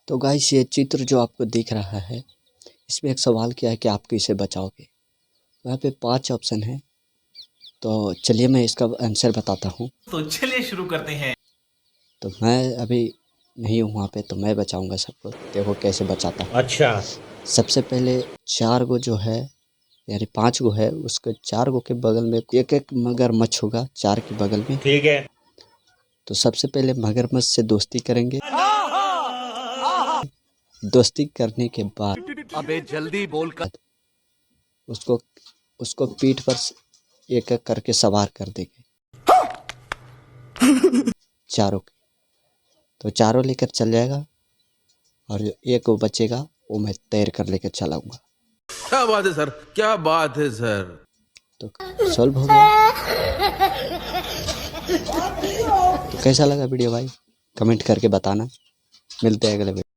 तो गाइस ये चित्र जो आपको दिख रहा है, इसमें एक सवाल किया है कि आप कैसे बचाओगे। यहाँ पे 5 ऑप्शन है, तो चलिए मैं इसका आंसर बताता हूँ। तो चलिए शुरू करते हैं। तो मैं अभी नहीं हूँ वहाँ पे, तो मैं बचाऊँगा सबको। देखो कैसे बचाता हूँ। अच्छा, सबसे पहले 4 गो जो है, यानी 5 गो है, उसके 4 गो के बगल में एक मगरमच्छ होगा 4 के बगल में। ठीक है। तो सबसे पहले मगरमच्छ से दोस्ती करेंगे। दोस्ती करने के बाद अबे जल्दी बोल कर। उसको उसको पीठ पर एक एक करके सवार कर देंगे चारों के। तो चारों लेकर चल जाएगा और जो एक वो बचेगा वो मैं तैर कर लेकर चलाऊंगा। क्या बात है सर, क्या बात है सर। तो सॉल्व हो गया। तो कैसा लगा वीडियो भाई, कमेंट करके बताना। मिलते हैं अगले वीडियो।